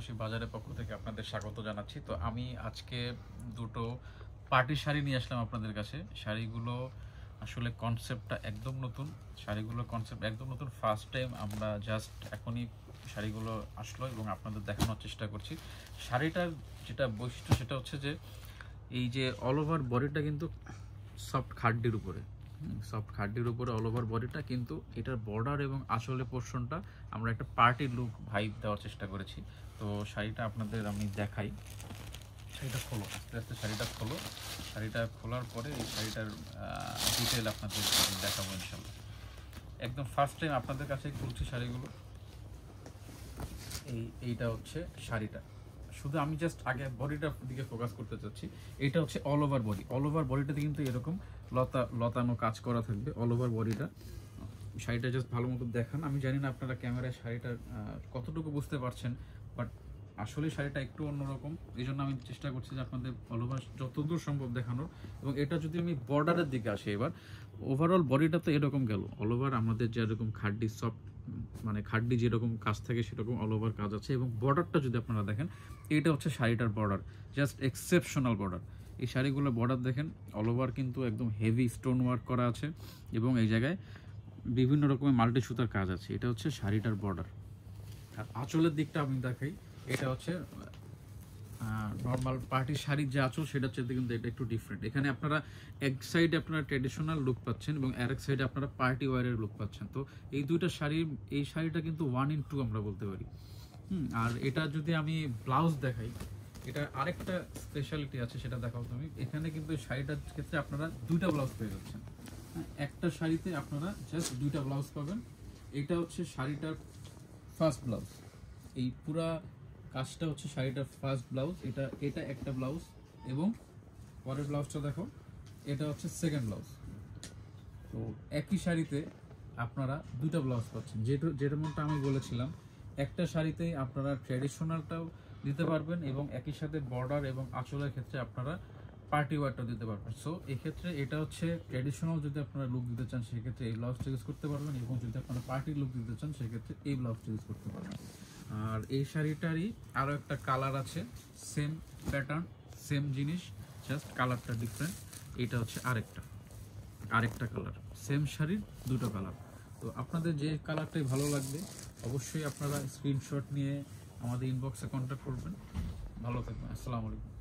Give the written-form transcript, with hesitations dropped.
প্রবাসী বাজারের পক্ষ থেকে আপনাদের স্বাগত জানাচ্ছি। তো আমি আজকে দুটো পার্টি শাড়ি নিয়ে আসলাম আপনাদের কাছে। শাড়িগুলো আসলে কনসেপ্টটা একদম নতুন, শাড়িগুলোর কনসেপ্ট একদম নতুন। ফার্স্ট টাইম আমরা জাস্ট এখনই শাড়িগুলো আসলো এবং আপনাদের দেখানোর চেষ্টা করছি। শাড়িটার যেটা বৈশিষ্ট্য সেটা হচ্ছে যে এই যে অল ওভার বডিটা কিন্তু সফট খাড্ডির উপরে, সফট খাড্ডির উপরে অল ওভার বডিটা, কিন্তু এটার বর্ডার এবং আঁচলের পোর্শনটা আমরা একটা পার্টি লুক ভাইব দেওয়ার চেষ্টা করেছি। তো শাড়িটা আপনাদের আমি দেখাই। শাড়িটা খোলো, আস্তে আস্তে শাড়িটা খোলো। শাড়িটা খোলার পরে এই শাড়িটার ডিটেল আপনাদের দেখাবো ইনশাল্লাহ। একদম ফার্স্ট টাইম আপনাদের কাছে খুলছি শাড়িগুলো। এইটা হচ্ছে শাড়িটা। শুধু আমি জাস্ট আগে বডিটার দিকে ফোকাস করতে চাচ্ছি। এটা হচ্ছে all over body. All over বডিটাতে কিন্তু এরকম লতানো কাজ করা থাকবে অল ওভার বডিটা। শাড়িটা জাস্ট ভালো মতো দেখান। আমি জানি না আপনারা ক্যামেরায় শাড়িটার কতটুকু বুঝতে পারছেন, বাট আসলে শাড়িটা একটু অন্যরকম। এই জন্য আমি চেষ্টা করছি যে আপনাদের অল ওভার যতদূর সম্ভব দেখানোর। এবং এটা যদি আমি বর্ডারের দিকে আসি, এবার ওভারঅল বডিটা তো এরকম গেল। অল ওভার আমাদের যেরকম খাড্ডি সফট, মানে খাড্ডি যেরকম কাজ থাকে সেরকম অল ওভার কাজ আছে। এবং বর্ডারটা যদি আপনারা দেখেন, এটা হচ্ছে শাড়িটার বর্ডার, জাস্ট এক্সেপশনাল বর্ডার। এই শাড়িগুলোর বর্ডার দেখেন, অল ওভার কিন্তু একদম হেভি স্টোন ওয়ার্ক করা আছে এবং এই জায়গায় বিভিন্ন রকমের মাল্টি সুতার কাজ আছে। এটা হচ্ছে শাড়িটার বর্ডার। আর আঁচলের দিকটা আমি দেখাই। এটা হচ্ছে নর্মাল পার্টি শাড়ির যে আঁচল সেটা হচ্ছে কিন্তু এটা একটু ডিফারেন্ট। এখানে আপনারা এক সাইডে আপনারা ট্র্যাডিশনাল লুক পাচ্ছেন এবং আরেক সাইডে আপনারা পার্টি ওয়ারের লুক পাচ্ছেন। তো এই দুইটা শাড়ি, এই শাড়িটা কিন্তু 1 in 2 আমরা বলতে পারি। আর এটা যদি আমি ব্লাউজ দেখাই, এটা আরেকটা স্পেশালিটি আছে, সেটা দেখাও তুমি। এখানে কিন্তু শাড়িটার ক্ষেত্রে আপনারা দুইটা ব্লাউজ পেয়ে যাচ্ছেন। একটা শাড়িতে আপনারা জাস্ট দুইটা ব্লাউজ পাবেন। এটা হচ্ছে শাড়িটার ফার্স্ট ব্লাউজ। এই পুরা কাজটা হচ্ছে শাড়িটার ফার্স্ট ব্লাউজ। এটা একটা ব্লাউজ এবং পরের ব্লাউজটা দেখো, এটা হচ্ছে সেকেন্ড ব্লাউজ। তো একই শাড়িতে আপনারা দুইটা ব্লাউজ পাচ্ছেন। যেরকমটা আমি বলেছিলাম, একটা শাড়িতেই আপনারা ট্র্যাডিশনালটাও দিতে পারবেন এবং একই সাথে বর্ডার এবং আঁচলের ক্ষেত্রে আপনারা পার্টি ওয়ারটাও দিতে পারবেন। সো এক্ষেত্রে এটা হচ্ছে ট্র্যাডিশনাল যদি আপনারা লুক দিতে চান সেক্ষেত্রে এই ব্লাউজটা ইউজ করতে পারবেন, এবং যদি আপনারা পার্টি লুক দিতে চান সেক্ষেত্রে এই ব্লাউজটা ইউজ করতে পারবেন। আর এই শাড়িটারই আরও একটা কালার আছে, সেম প্যাটার্ন, সেম জিনিস, জাস্ট কালারটা ডিফারেন্ট। এটা হচ্ছে আরেকটা কালার, সেম শাড়ির দুটো কালার। তো আপনাদের যে কালারটাই ভালো লাগবে অবশ্যই আপনারা স্ক্রিনশট নিয়ে আমাদের ইনবক্সে কন্ট্যাক্ট করবেন। ভালো থাকবেন। আসসালামু আলাইকুম।